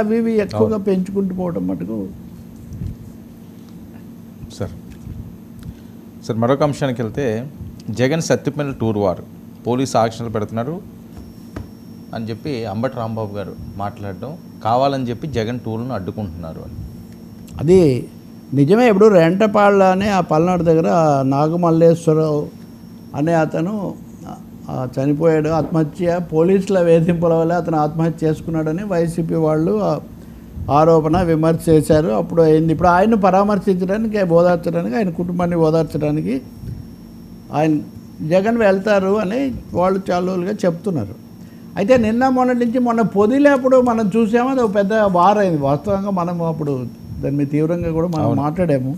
అవి ఇవి ఎక్కువగా పెంచుకుంటూ పోవడం మటుకు. సార్ మరొక అంశానికి వెళ్తే జగన్ సత్తిపల్లి టూర్ వారు పోలీసు ఆంక్షలు పెడుతున్నారు అని చెప్పి అంబటి రాంబాబు గారు మాట్లాడడం, కావాలని చెప్పి జగన్ టూర్ను అడ్డుకుంటున్నారు అని. అది నిజమే. ఇప్పుడు రెంటపాళ్ళ అనే ఆ పల్నాడు దగ్గర నాగమల్లేశ్వరరావు అనే అతను చనిపోయాడు, ఆత్మహత్య, పోలీసుల వేధింపుల వల్ల అతను ఆత్మహత్య చేసుకున్నాడని వైసీపీ వాళ్ళు ఆరోపణ విమర్శ చేశారు. అప్పుడు అయింది. ఇప్పుడు ఆయన్ను పరామర్శించడానికి, ఓదార్చడానికి, ఆయన కుటుంబాన్ని ఓదార్చడానికి ఆయన జగన్ వెళ్తారు అని వాళ్ళు చాలా రోజులుగా చెప్తున్నారు. అయితే నిన్న మొన్నటి నుంచి మొన్న పొదిలేప్పుడు మనం చూసామో అది ఒక పెద్ద వార్ అయింది. వాస్తవంగా మనం అప్పుడు దాని మీద తీవ్రంగా కూడా మనం మాట్లాడాము.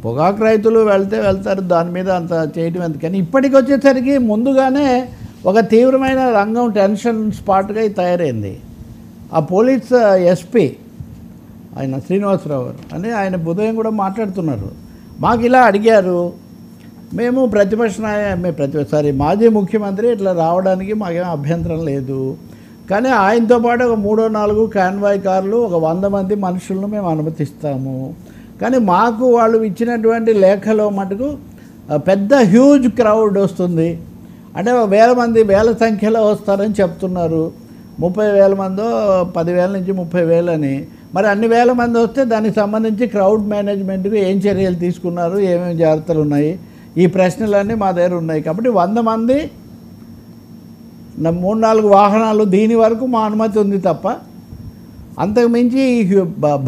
పొగాకు రైతులు వెళ్తారు, దాని మీద అంత చేయడం ఎంత. కానీ ఇప్పటికి వచ్చేసరికి ముందుగానే ఒక తీవ్రమైన రంగం టెన్షన్ స్పాట్గా తయారైంది. ఆ పోలీస్ ఎస్పీ ఆయన శ్రీనివాసరావు గారు అని ఆయన ఉదయం కూడా మాట్లాడుతున్నారు. మాకు ఇలా అడిగారు, మేము మాజీ ముఖ్యమంత్రి ఇట్లా రావడానికి మాకేం అభ్యంతరం లేదు, కానీ ఆయనతో పాటు ఒక 3-4 కాన్వాయ్ కార్లు, ఒక 100 మంది మనుషులను మేము అనుమతిస్తాము. కానీ మాకు వాళ్ళు ఇచ్చినటువంటి లేఖలో మటుకు పెద్ద హ్యూజ్ క్రౌడ్ వస్తుంది, అంటే వేల సంఖ్యలో వస్తారని చెప్తున్నారు. 30,000 మందో 10,000 నుంచి 30,000 అని. మరి అన్ని వేల మంది వస్తే దానికి సంబంధించి క్రౌడ్ మేనేజ్మెంట్కి ఏం చర్యలు తీసుకున్నారు, ఏమేమి జాగ్రత్తలు ఉన్నాయి, ఈ ప్రశ్నలన్నీ మా దగ్గర ఉన్నాయి. కాబట్టి 100 మంది 3-4 వాహనాలు దీని వరకు మా అనుమతి ఉంది తప్ప అంతకుమించి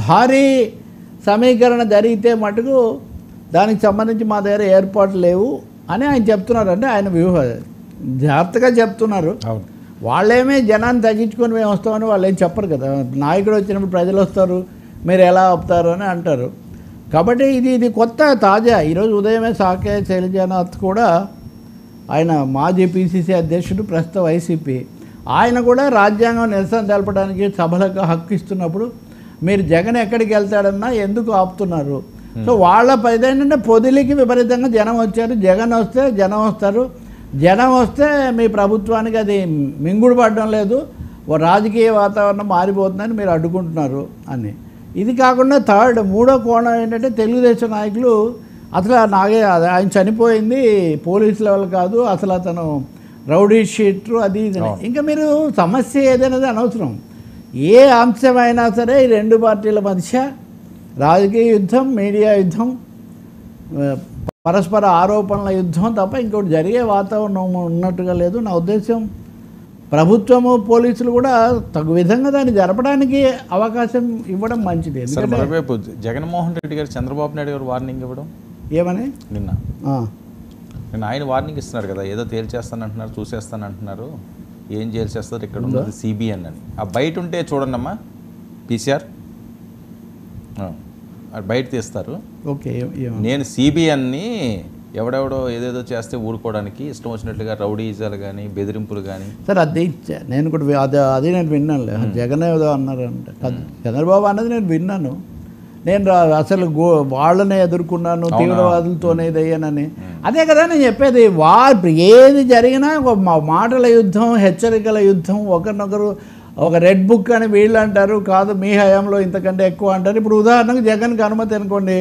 భారీ సమీకరణ జరిగితే మటుకు దానికి సంబంధించి మా దగ్గర ఏర్పాట్లు లేవు అని ఆయన చెప్తున్నారు. అంటే ఆయన జాగ్రత్తగా చెప్తున్నారు. వాళ్ళేమే జనాన్ని తగ్గించుకొని మేము వస్తామని వాళ్ళు ఏం చెప్పరు కదా. నాయకుడు వచ్చినప్పుడు ప్రజలు వస్తారు, మీరు ఎలా ఆపుతారు అని అంటారు. కాబట్టి ఇది కొత్త తాజా. ఈరోజు ఉదయమే సాకే శైలజానాథ్ కూడా, ఆయన మాజీ పిసిసి అధ్యక్షుడు, ప్రస్తుత వైసీపీ, ఆయన కూడా రాజ్యాంగం నిరసన తెలపడానికి సభలకు హక్కు ఇస్తున్నప్పుడు మీరు జగన్ ఎక్కడికి వెళ్తాడన్నా ఎందుకు ఆపుతున్నారు? సో వాళ్ళ ఏంటంటే పొదిలికి విపరీతంగా జనం వచ్చారు. జగన్ వస్తే జనం వస్తారు, జనం వస్తే మీ ప్రభుత్వానికి అది మింగుడు పడడం లేదు, రాజకీయ వాతావరణం మారిపోతుందని మీరు అడ్డుకుంటున్నారు అని. ఇది కాకుండా మూడో కోణం ఏంటంటే తెలుగుదేశం నాయకులు అసలు ఆయన చనిపోయింది పోలీసు లెవెల్ కాదు, అసలు అతను రౌడీ షీటర్ అది ఇది. ఇంకా మీరు సమస్య ఏదైనది అనవసరం. ఏ అంశమైనా సరే ఈ రెండు పార్టీల మధ్య రాజకీయ యుద్ధం, మీడియా యుద్ధం, పరస్పర ఆరోపణల యుద్ధం తప్ప ఇంకోటి జరిగే వాతావరణం ఉన్నట్టుగా లేదు. నా ఉద్దేశం ప్రభుత్వము, పోలీసులు కూడా తగు విధంగా దాన్ని జరపడానికి అవకాశం ఇవ్వడం మంచిది. మరోవైపు జగన్మోహన్ రెడ్డి గారు చంద్రబాబు నాయుడు గారు వార్నింగ్ ఇవ్వడం ఏమని నిన్న ఆయన వార్నింగ్ ఇస్తున్నారు కదా, ఏదో తేల్చేస్తానంటున్నారు, చూసేస్తానంటున్నారు, ఏం చేస్తారు ఇక్కడ ఉన్నది సిబిఎన్ అని. ఆ బయట ఉంటే చూడండి అమ్మా, పీసీఆర్ బయట తీస్తారు. ఓకే, నేను సిబిఎన్ని ఎవడెవడో ఏదేదో చేస్తే ఊరుకోవడానికి ఇష్టం వచ్చినట్లుగా రౌడీజాలు కానీ బెదిరింపులు కానీ. సార్ అది నేను కూడా అది నేను విన్నాను. జగన్ ఏదో అన్నారు అంటే చంద్రబాబు అన్నది నేను విన్నాను. నేను అసలు వాళ్ళనే ఎదుర్కొన్నాను, తీవ్రవాదులతోనే ఇదయ్యానని. అదే కదా నేను చెప్పేది. ఏది జరిగినా మాటల యుద్ధం, హెచ్చరికల యుద్ధం, ఒకరినొకరు ఒక రెడ్ బుక్ అని వీళ్ళు అంటారు, కాదు మీ హయాంలో ఇంతకంటే ఎక్కువ అంటారు. ఇప్పుడు ఉదాహరణకు జగన్కి అనుమతి అనుకోండి,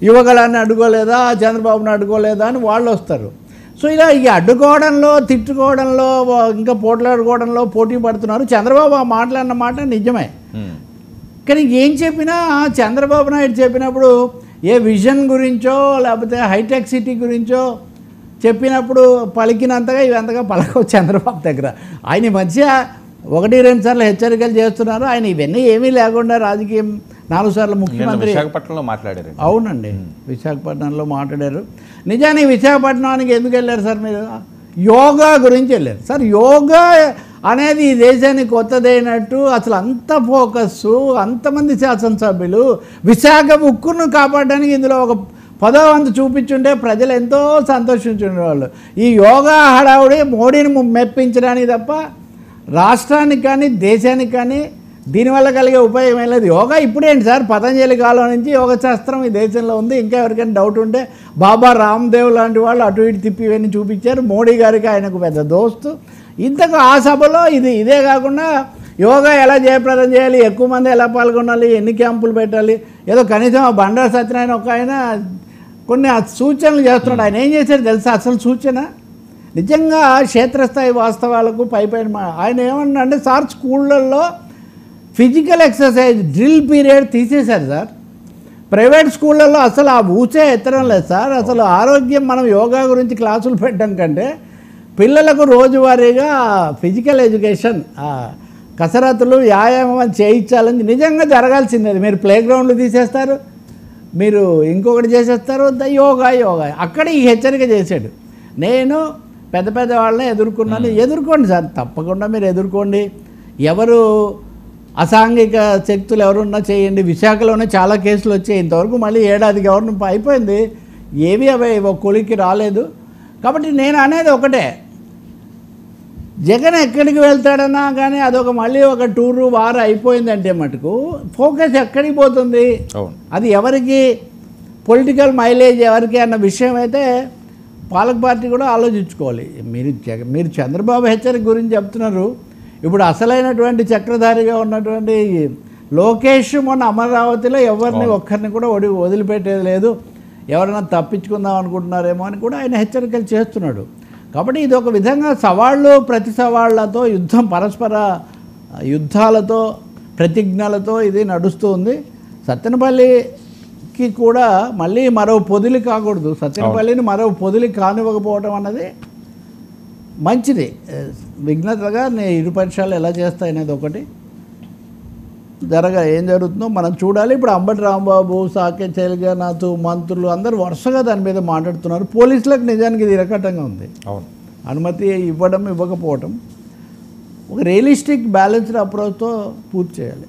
యువకులాన్ని అడ్డుకోలేదా, చంద్రబాబుని అడ్డుకోలేదా అని వాళ్ళు వస్తారు. సో ఇలా ఈ అడ్డుకోవడంలో, తిట్టుకోవడంలో, ఇంకా పోట్లాడుకోవడంలో పోటీ పడుతున్నారు. చంద్రబాబు ఆ మాట్లాడిన మాట నిజమే. కానీ ఏం చెప్పినా చంద్రబాబు నాయుడు చెప్పినప్పుడు ఏ విజన్ గురించో లేకపోతే హైటెక్ సిటీ గురించో చెప్పినప్పుడు పలికినంతగా ఇవంతగా పలకవు చంద్రబాబు దగ్గర. ఆయన మధ్య 1-2 సార్లు హెచ్చరికలు చేస్తున్నారు. ఆయన ఇవన్నీ ఏమీ లేకుండా రాజకీయం 4 సార్లు ముఖ్యమంత్రి. విశాఖపట్నంలో మాట్లాడారు. అవునండి, విశాఖపట్నంలో మాట్లాడారు. నిజానికి విశాఖపట్నానికి ఎందుకు వెళ్ళారు సార్ మీరు? యోగా గురించి వెళ్ళారు సార్. యోగా అనేది ఈ దేశానికి కొత్తదైనట్టు అసలు అంత ఫోకస్సు, అంతమంది శాసనసభ్యులు విశాఖ ఉక్కును కాపాడడానికి ఇందులో ఒక 10వ వంతు చూపించుంటే ప్రజలు ఎంతో సంతోషించుండేవాళ్ళు. ఈ యోగా హడావుడి మోడీని మెప్పించడానికి తప్ప రాష్ట్రానికి కానీ దేశానికి కానీ దీనివల్ల కలిగే ఉపయోగం ఏం లేదు. యోగా ఇప్పుడేంటి సార్, పతంజలి కాలం నుంచి యోగ శాస్త్రం ఈ దేశంలో ఉంది. ఇంకా ఎవరికైనా డౌట్ ఉంటే బాబా రామ్దేవ్ లాంటి వాళ్ళు అటు ఇటు తిప్పి ఇవన్నీ చూపించారు. మోడీ గారికి ఆయనకు పెద్ద దోస్తు. ఇంతకు ఆ సభలో ఇదే కాకుండా యోగా ఎలా జయప్రదం చేయాలి, ఎక్కువ మంది ఎలా పాల్గొనాలి, ఎన్ని క్యాంపులు పెట్టాలి, ఏదో కనీసం ఆ బండారు సత్యనారాయణ ఒక ఆయన కొన్ని సూచనలు చేస్తున్నాడు. ఆయన ఏం చేశారు తెలుసా? అసలు సూచన నిజంగా క్షేత్రస్థాయి వాస్తవాలకు పైపైన ఆయన ఏమన్నా అంటే, సార్ స్కూళ్ళల్లో ఫిజికల్ ఎక్సర్సైజ్ డ్రిల్ పీరియడ్ తీసేశారు సార్. ప్రైవేట్ స్కూళ్ళల్లో అసలు ఆ ఊచే ఎత్తడం లేదు సార్. అసలు ఆరోగ్యం, మనం యోగా గురించి క్లాసులు పెట్టడం కంటే పిల్లలకు రోజువారీగా ఫిజికల్ ఎడ్యుకేషన్, కసరత్తులు, వ్యాయామం చేయించాలని నిజంగా జరగాల్సింది. మీరు ప్లే గ్రౌండ్లు తీసేస్తారు, మీరు ఇంకొకటి చేసేస్తారు, యోగా యోగా. అక్కడ ఈ హెచ్చరిక చేశాడు. నేను పెద్ద పెద్ద వాళ్ళని ఎదుర్కొన్నాను. ఎదుర్కోండి సార్, తప్పకుండా మీరు ఎదుర్కోండి. ఎవరు అసాంఘిక శక్తులు ఎవరున్నా చేయండి. విశాఖలోనే చాలా కేసులు వచ్చాయి ఇంతవరకు. మళ్ళీ ఏడాది గవర్నమెంట్ అయిపోయింది, ఏవి అవి కొలికి రాలేదు. కాబట్టి నేను అనేది ఒకటే, జగన్ ఎక్కడికి వెళ్తాడన్నా కానీ అదొక మళ్ళీ ఒక టూరు వారు అయిపోయిందంటే మటుకు ఫోకస్ ఎక్కడికి పోతుంది, అది ఎవరికి పొలిటికల్ మైలేజ్ ఎవరికి అన్న విషయం అయితే పాలక పార్టీ కూడా ఆలోచించుకోవాలి. మీరు చంద్రబాబు హెచ్చరిక గురించి చెప్తున్నారు. ఇప్పుడు అసలైనటువంటి చక్రధారిగా ఉన్నటువంటి లోకేష్ మొన్న అమరావతిలో ఎవరిని ఒక్కరిని కూడా వదిలిపెట్టేది లేదు, ఎవరైనా తప్పించుకుందాం అనుకుంటున్నారేమో అని కూడా ఆయన హెచ్చరికలు చేస్తున్నాడు. కాబట్టి ఇది ఒక విధంగా సవాళ్ళు ప్రతి సవాళ్లతో యుద్ధం, పరస్పర యుద్ధాలతో, ప్రతిజ్ఞలతో ఇది నడుస్తూ ఉంది. సత్తెనపల్లికి కూడా మళ్ళీ మరో పొదిలి కాకూడదు. సత్తెనపల్లిని మరో పొదిలి కానివ్వకపోవడం అన్నది మంచిది. విఘ్నతగా ఇరు పక్షాలు ఎలా చేస్తాయనేది ఒకటి ఏం జరుగుతుందో మనం చూడాలి. ఇప్పుడు అంబటి రాంబాబు, సాకే చైల్జనాథ్, మంత్రులు అందరూ వరుసగా దాని మీద మాట్లాడుతున్నారు. పోలీసులకు నిజానికి ఇది ఇరకటంగా ఉంది. అనుమతి ఇవ్వడం ఇవ్వకపోవటం ఒక రియలిస్టిక్ బ్యాలెన్స్డ్ అప్రోచ్తో పూర్తి చేయాలి.